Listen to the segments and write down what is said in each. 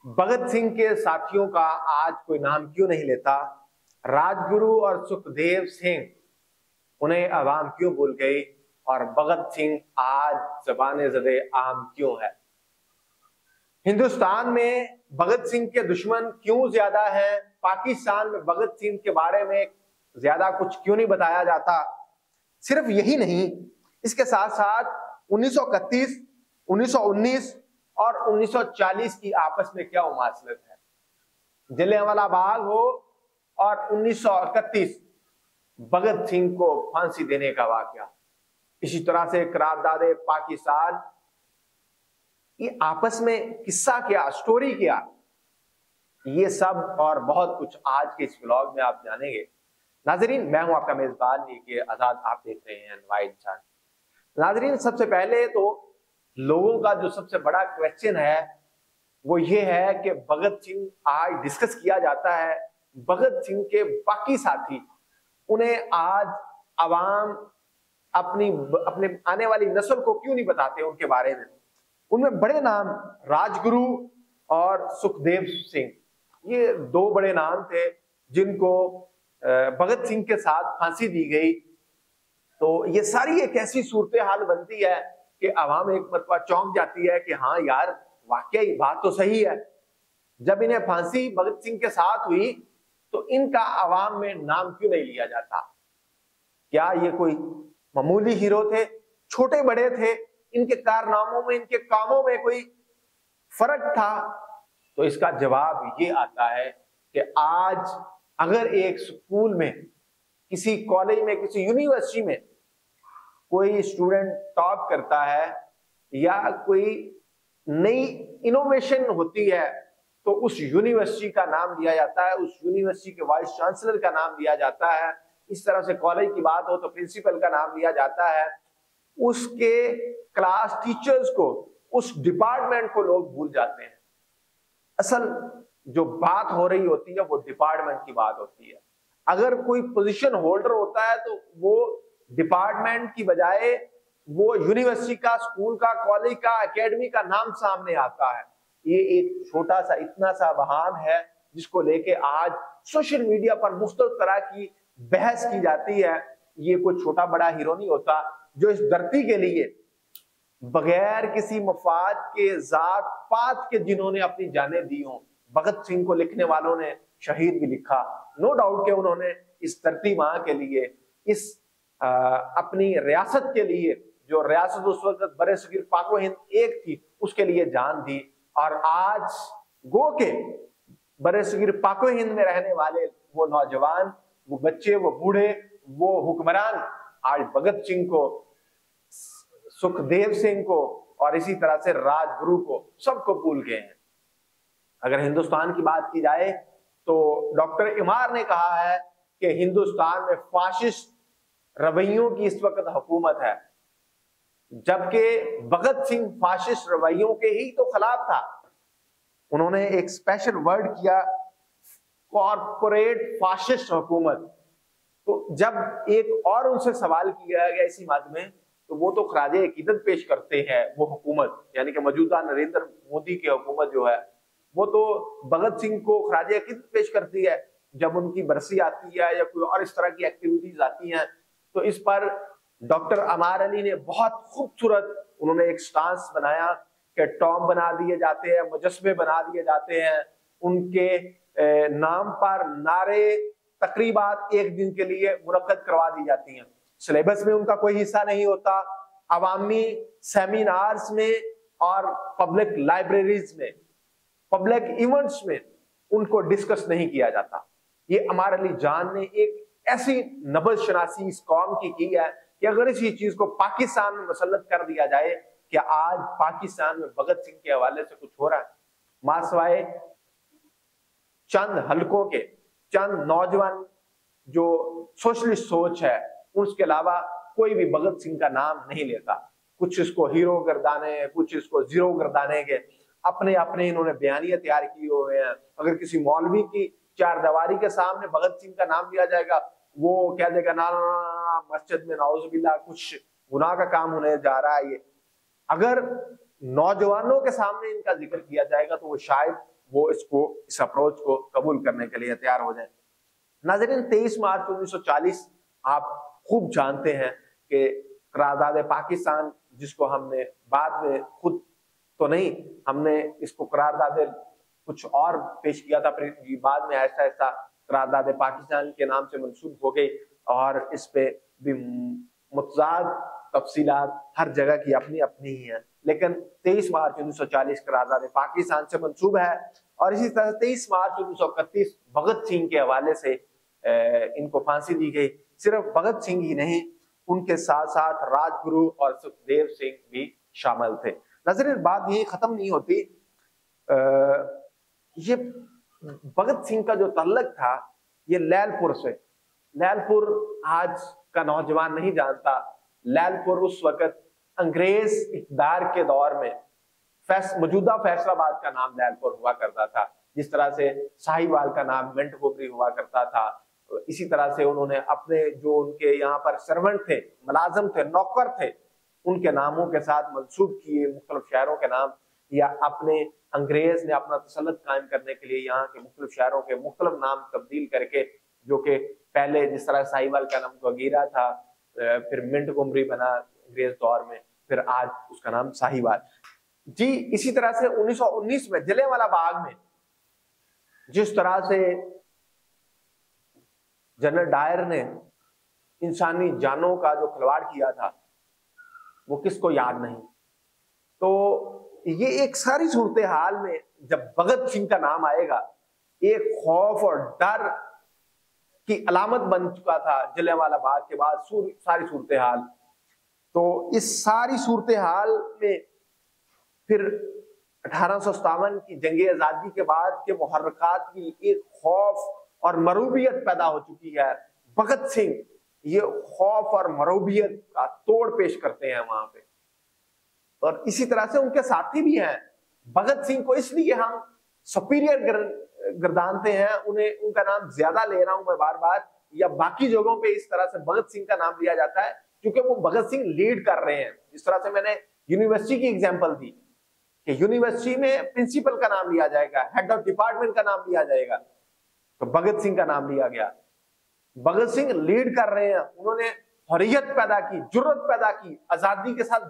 भगत सिंह के साथियों का आज कोई नाम क्यों नहीं लेता? राजगुरु और सुखदेव सिंह उन्हें आवाम क्यों भूल गई? और भगत सिंह आज ज़बाने ज़दे आम क्यों है? हिंदुस्तान में भगत सिंह के दुश्मन क्यों ज्यादा हैं? पाकिस्तान में भगत सिंह के बारे में ज्यादा कुछ क्यों नहीं बताया जाता? सिर्फ यही नहीं, इसके साथ साथ 1931, 1919 और 1940 की आपस में क्या मुमासलत है? जलियांवाला बाग हो और 1931 भगत सिंह को फांसी देने का वाकया, इसी तरह से करारदादे पाकिस्तान, ये आपस में किस्सा क्या, स्टोरी क्या, ये सब और बहुत कुछ आज के इस व्लॉग में आप जानेंगे। नाजरीन, मैं हूं आपका मेजबान नीके आजाद, आप देख रहे हैं अनवाई इंसान। नाजरीन, सबसे पहले तो लोगों का जो सबसे बड़ा क्वेश्चन है वो ये है कि भगत सिंह आज डिस्कस किया जाता है, भगत सिंह के बाकी साथी उन्हें आज आवाम अपने आने वाली नस्ल को क्यों नहीं बताते उनके बारे में? उनमें बड़े नाम राजगुरु और सुखदेव सिंह, ये दो बड़े नाम थे जिनको भगत सिंह के साथ फांसी दी गई। तो ये सारी एक ऐसी सूरत हाल बनती है कि आवाम एक मरतबा चौंक जाती है कि हाँ यार, वाकई बात तो सही है। जब इन्हें फांसी भगत सिंह के साथ हुई तो इनका आवाम में नाम क्यों नहीं लिया जाता? क्या ये कोई मामूली हीरो थे, छोटे बड़े थे, इनके कारनामों में, इनके कामों में कोई फर्क था? तो इसका जवाब ये आता है कि आज अगर एक स्कूल में, किसी कॉलेज में, किसी यूनिवर्सिटी में कोई स्टूडेंट टॉप करता है या कोई नई इनोवेशन होती है तो उस यूनिवर्सिटी का नाम लिया जाता है, उस यूनिवर्सिटी के वाइस चांसलर का नाम लिया जाता है। इस तरह से कॉलेज की बात हो तो प्रिंसिपल का नाम लिया जाता है। उसके क्लास टीचर्स को, उस डिपार्टमेंट को लोग भूल जाते हैं। असल जो बात हो रही होती है वो डिपार्टमेंट की बात होती है। अगर कोई पोजीशन होल्डर होता है तो वो डिपार्टमेंट की बजाय वो यूनिवर्सिटी का, स्कूल का, कॉलेज का, एकेडमी का नाम सामने आता है। ये एक छोटा सा, इतना सा बहान है जिसको लेके आज सोशल मीडिया पर मुख्तलिफ तरह की बहस की जाती है। ये कोई छोटा बड़ा हीरो नहीं होता जो इस धरती के लिए बगैर किसी मफाद के, जात पात के जिन्होंने अपनी जानें दी हों। भगत सिंह को लिखने वालों ने शहीद भी लिखा, नो डाउट कि उन्होंने इस धरती मां के लिए, इस अपनी रियासत के लिए, जो रियासत उस वक्त बरे सगीर पाको हिंद एक थी, उसके लिए जान दी। और आज गो के बरे सगीर पाको हिंद में रहने वाले वो नौजवान, वो बच्चे, वो बूढ़े, वो हुक्मरान आज भगत सिंह को, सुखदेव सिंह को और इसी तरह से राजगुरु को, सबको भूल गए हैं। अगर हिंदुस्तान की बात की जाए तो डॉक्टर इमार ने कहा है कि हिंदुस्तान में फाशिस्ट रवैयों की इस वक्त हुकूमत है, जबकि भगत सिंह फाशिस्ट रवैयों के ही तो खिलाफ था। उन्होंने एक स्पेशल वर्ड किया, कॉर्पोरेट फाशिस्ट हुकूमत। तो जब एक और उनसे सवाल किया गया इसी मद में, तो वो तो खराजे अकीदत पेश करते हैं वो हुकूमत, यानी कि मौजूदा नरेंद्र मोदी की हुकूमत जो है वो तो भगत सिंह को खराजे अकीदत पेश करती है। जब उनकी बरसी आती है या कोई और इस तरह की एक्टिविटीज आती हैं तो इस पर डॉक्टर अमार अली ने बहुत खूबसूरत, उन्होंने एक स्टांस बनाया कि टॉम बना दिए जाते हैं, मुजस्मे बना दिए जाते हैं, उनके नाम पर नारे तकरीबात एक दिन के लिए मुनक्कद करवा दी जाती हैं। सिलेबस में उनका कोई हिस्सा नहीं होता, अवामी सेमिनार्स में और पब्लिक लाइब्रेरीज में, पब्लिक इवेंट्स में उनको डिस्कस नहीं किया जाता। ये अमार अली जान ने एक ऐसी नबज शनासी इस कौम की है कि अगर इसी चीज को पाकिस्तान में मुसल्लत कर दिया जाए कि आज पाकिस्तान में भगत सिंह के हवाले से कुछ हो रहा है, मासवाए चंद हलकों के चंद नौजवान जो सोशलिस्ट सोच है, उसके अलावा कोई भी भगत सिंह का नाम नहीं लेता। कुछ इसको हीरो गर्दाने, कुछ इसको जीरो गर्दाने के अपने अपने इन्होंने बयानियां तैयार किए हुए हैं। अगर किसी मौलवी की चार दीवारी के सामने भगत सिंह का नाम लिया जाएगा, वो कह देगा ना, मस्जिद में नाउजुबिल्लाह कुछ गुनाह का काम होने जा रहा है। ये अगर नौजवानों के सामने इनका जिक्र किया जाएगा तो वो शायद وہ اس اپروچ کو قبول کرنے کے لیے تیار ہو جائیں۔ ناظرین، 23 مارچ 1940 آپ خوب جانتے ہیں کہ قرارداد پاکستان، جس کو ہم نے بعد میں خود تو نہیں، ہم نے اس کو قرارداد کچھ اور پیش کیا تھا، پھر بعد میں ایسا ایسا قرارداد پاکستان کے نام سے منسوب ہو گئی، اور اس پہ بھی متضاد تفصیلات ہر جگہ کی اپنی اپنی ہی ہیں، لیکن 23 مارچ 1940 قرارداد پاکستان سے منسوب ہے۔ اور اسی طرح 23 مارچ 1931 بھگت سنگھ کے حوالے سے ان کو پھانسی دی گئی۔ صرف بھگت سنگھ ہی نہیں، ان کے ساتھ ساتھ راج گرو اور سکھدیو سنگھ بھی شامل تھے۔ ناظرین، بات یہی ختم نہیں ہوتی، یہ بھگت سنگھ کا جو تعلق تھا یہ لیل پور سے۔ لیل پور آج کا نوجوان نہیں جانتا، لیل پور اس وقت انگریز اقتدار کے دور میں موجودہ فیصل آباد کا نام لیل پور ہوا کرتا تھا، جس طرح سے ساہیوال کا نام منٹ گوبری ہوا کرتا تھا۔ اسی طرح سے انہوں نے اپنے جو ان کے یہاں پر سرونٹ تھے، ملازم تھے، نوکر تھے، ان کے ناموں کے ساتھ منسوب کیے مختلف شہروں کے نام، یا اپنے انگریز نے اپنا تسلط قائم کرنے کے لیے یہاں کے مختلف شہروں کے مختلف نام تبدیل کر کے، جو کہ پہلے جس طرح ساہیوال کا نام گوگیرا تھا، پھر منٹ گومری بنا انگریز دور میں، پھر آج اس کا نام ساہیوال۔ جی اسی طرح سے 1919 میں جلیانوالہ باغ میں جس طرح سے جنرل ڈائر نے انسانی جانوں کا جو کھلواڑ کیا تھا، وہ کس کو یاد نہیں۔ تو یہ ایک ساری صورتحال میں جب بھگت سنگھ کا نام آئے گا، ایک خوف اور ڈر کی علامت بن چکا تھا جلیانوالہ باغ کے بعد ساری صورتحال۔ تو اس ساری صورتحال میں پھر 1857 کی جنگ آزادی کے بعد کے محرکات کی ایک خوف اور مروبیت پیدا ہو چکی ہے۔ بھگت سنگھ یہ خوف اور مروبیت کا توڑ پیش کرتے ہیں وہاں پہ، اور اسی طرح سے ان کے ساتھی بھی ہیں۔ بھگت سنگھ کو اس لیے ہم سپیریئر گردانتے ہیں، ان کا نام زیادہ لے رہا ہوں میں بار بار، یا باقی جگہوں پہ اس طرح سے بھگت سنگھ کا نام لیا جاتا ہے کیونکہ وہ بھگت سنگھ لیڈ کر رہے ہیں۔ جس طرح سے میں نے یونیورسٹی کی ایگزامپل دی کہ یونیورسٹی میں پرنسپل کا نام لیا جائے گا، ہیڈ آف ڈپارٹمنٹ کا نام لیا جائے گا، تو بھگت سنگھ کا نام لیا گیا۔ بھگت سنگھ لیڈ کر رہے ہیں، انہوں نے حریت پیدا کی، جرت پیدا کی، آزادی کے ساتھ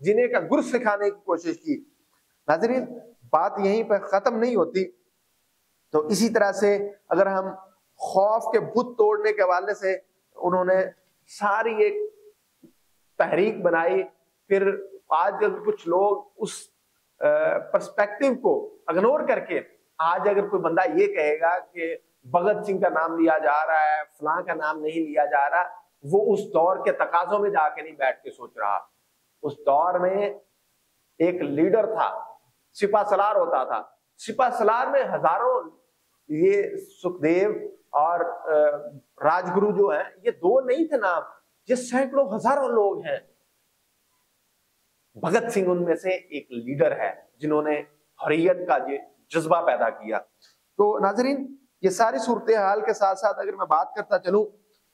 جینے کا گر سکھانے کی کوشش کی۔ ناظرین، بات یہیں پہ ختم نہیں ہوتی، تو اسی طرح سے اگر ہم خوف کے بت توڑنے کے حوالے سے انہوں نے ساری ایک تحریک بنائی۔ پھر آج اگر کچھ لوگ اس پرسپیکٹو کو اگنور کر کے آج اگر کوئی بندہ یہ کہے گا کہ بھگت سنگھ کا نام لیا جا رہا ہے، فلاں کا نام نہیں لیا جا رہا، وہ اس دور کے تقاضوں میں جا کے نہیں بیٹھ کے سوچ رہا۔ اس دور میں ایک لیڈر تھا، سپہ سالار ہوتا تھا، سپہ سالار میں ہزاروں، یہ سکھدیو اور راج گرو جو ہیں، یہ دو نہیں تھے نام، یہ سینکڑوں ہزاروں لوگ ہیں۔ بھگت سنگھ ان میں سے ایک لیڈر ہے جنہوں نے حریت کا یہ جذبہ پیدا کیا۔ تو ناظرین، یہ ساری صورتحال کے ساتھ ساتھ اگر میں بات کرتا چلوں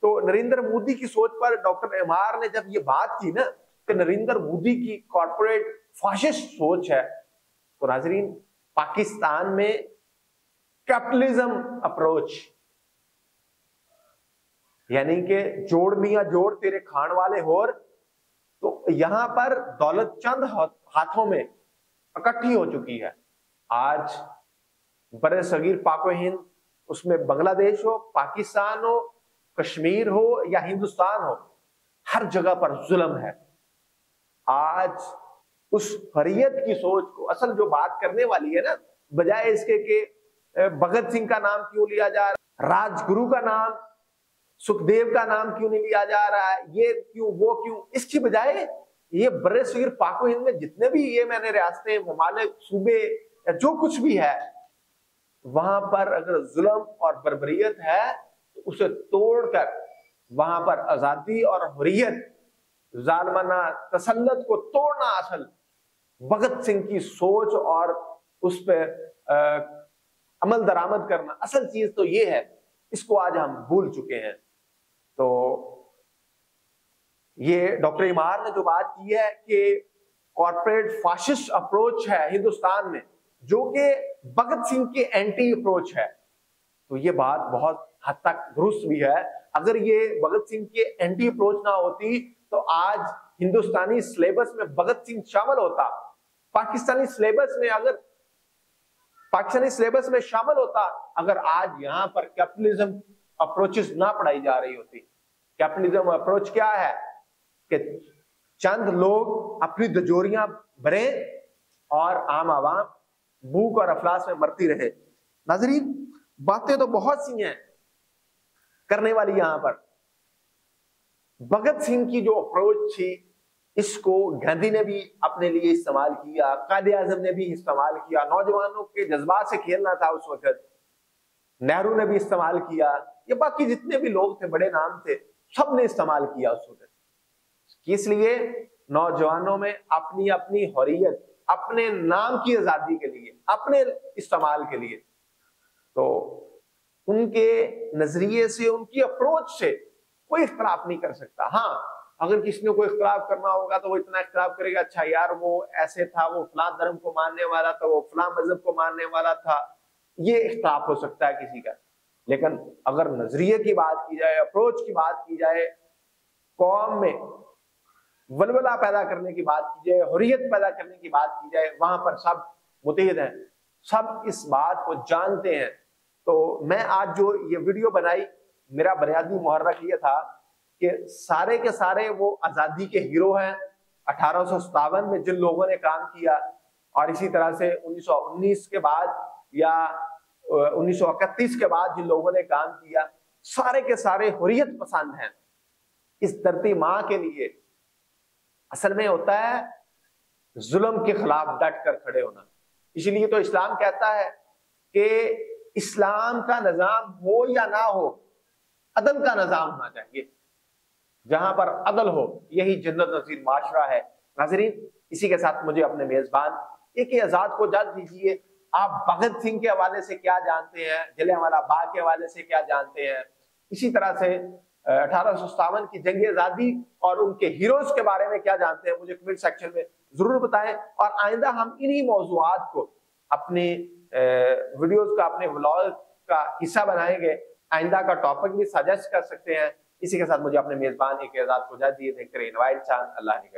تو نریندر مودی کی سوچ پر ڈاکٹر اعمار نے جب یہ بات کی نا کہ نریندر مودی کی کارپوریٹ فاشسٹ سوچ ہے، تو ناظرین پاکستان میں کیپٹلزم اپروچ، یعنی کہ جوڑ میاں جوڑ تیرے کھان والے ہور، تو یہاں پر دولت چند ہاتھوں میں اکٹھی ہو چکی ہے۔ آج بر صغیر پاک و ہند، اس میں بنگلہ دیش ہو، پاکستان ہو، کشمیر ہو یا ہندوستان ہو، ہر جگہ پر ظلم ہے۔ آج اس حریت کی سوچ کو، اصل جو بات کرنے والی ہے نا، بجائے اس کے کہ بھگت سنگھ کا نام کیوں لیا جا رہا ہے، راج گرو کا نام، سکھدیو کا نام کیوں نہیں لیا جا رہا ہے، یہ کیوں وہ کیوں، اس کی بجائے یہ بر صغیر پاک و ہند میں جتنے بھی یہ میں نے ریاستیں، ممالک، صوبے یا جو کچھ بھی ہے، وہاں پر اگر ظلم اور بربریت ہے تو اسے توڑ کر وہاں پر آزادی اور حریت، ظالمانہ تسلط کو توڑنا اصل بھگت سنگھ کی سوچ اور اس پہ عمل درآمد کرنا اصل چیز تو یہ ہے۔ اس کو آج ہم بھول چکے ہیں۔ تو یہ ڈاکٹر اعمار نے جو بات کی ہے کہ کارپوریٹ فاشسٹ اپروچ ہے ہندوستان میں، جو کہ भगत सिंह के एंटी अप्रोच है। तो ये बात बहुत हद तक दुरुस्त भी है। अगर ये भगत सिंह के एंटी अप्रोच ना होती तो आज हिंदुस्तानी सिलेबस में भगत सिंह शामिल होता, पाकिस्तानी सिलेबस में शामिल होता, अगर आज यहां पर कैपिटलिज्म अप्रोचेस ना पढ़ाई जा रही होती। कैपिटलिज्म अप्रोच क्या है कि चंद लोग अपनी तिजोरियां भरे और आम आवाम भूख और अफलास में मरती रहे। नाज़रीन, बातें तो बहुत सी हैं करने वाली। यहां पर भगत सिंह की जो अप्रोच थी, इसको गांधी ने भी अपने लिए इस्तेमाल किया, कायदे आजम ने भी इस्तेमाल किया, नौजवानों के जज्बात से खेलना था उस वक्त, नेहरू ने भी इस्तेमाल किया, ये बाकी जितने भी लोग थे, बड़े नाम थे, सब ने इस्तेमाल किया उस वक्त। इसलिए नौजवानों में अपनी अपनी हुर्रियत, अपने नाम की आजादी के लिए, अपने इस्तेमाल के लिए, तो उनके नजरिए से, उनकी अप्रोच से कोई इख्तलाफ नहीं कर सकता। हाँ, अगर किसी ने कोई इख्तलाफ करना होगा तो वो इतना इख्तलाफ करेगा, अच्छा यार वो ऐसे था, वो फलां धर्म को मानने वाला था, वो फलां मजहब को मानने वाला था, ये इख्तलाफ हो सकता है किसी का। लेकिन अगर नजरिए की बात की जाए, अप्रोच की बात की जाए, कौम में वलवला पैदा करने की बात की जाए, हुर्रियत पैदा करने की बात की जाए, वहां पर सब मुत्तहिद हैं, सब इस बात को जानते हैं। तो मैं आज जो ये वीडियो बनाई, मेरा बुनियादी मुहर्रक ये था कि सारे के सारे वो आजादी के हीरो हैं 1857 में जिन लोगों ने काम किया, और इसी तरह से 1919 के बाद या 1931 के बाद जिन लोगों ने काम किया, सारे के सारे हुर्रियत पसंद हैं। इस धरती माँ के लिए असल में होता है जुल्म के खिलाफ डट कर खड़े होना। इसलिए तो इस्लाम कहता है कि इस्लाम का निजाम हो या ना हो, अदल का निजाम होना चाहिए। जहां पर अदल हो, यही जन्नत नज़ीर माशरा है। नाज़रीन, इसी के साथ मुझे अपने मेजबान AK आजाद को इजाजत दीजिए। आप भगत सिंह के हवाले से क्या जानते हैं, जलियांवाला बाग के हवाले से क्या जानते हैं, इसी तरह से 1857 की जंग आजादी और उनके हीरोज के बारे में क्या जानते हैं, मुझे कमेंट सेक्शन में जरूर बताएं। और आइंदा हम इन्हीं मौजूआत को अपने वीडियोस का, अपने व्लॉग का हिस्सा बनाएंगे। आइंदा का टॉपिक भी सजेस्ट कर सकते हैं। इसी के साथ मुझे अपने मेजबान AK आजाद को इजाजत दिए। देखते रहिए इनवाइट चांद। अल्लाह ने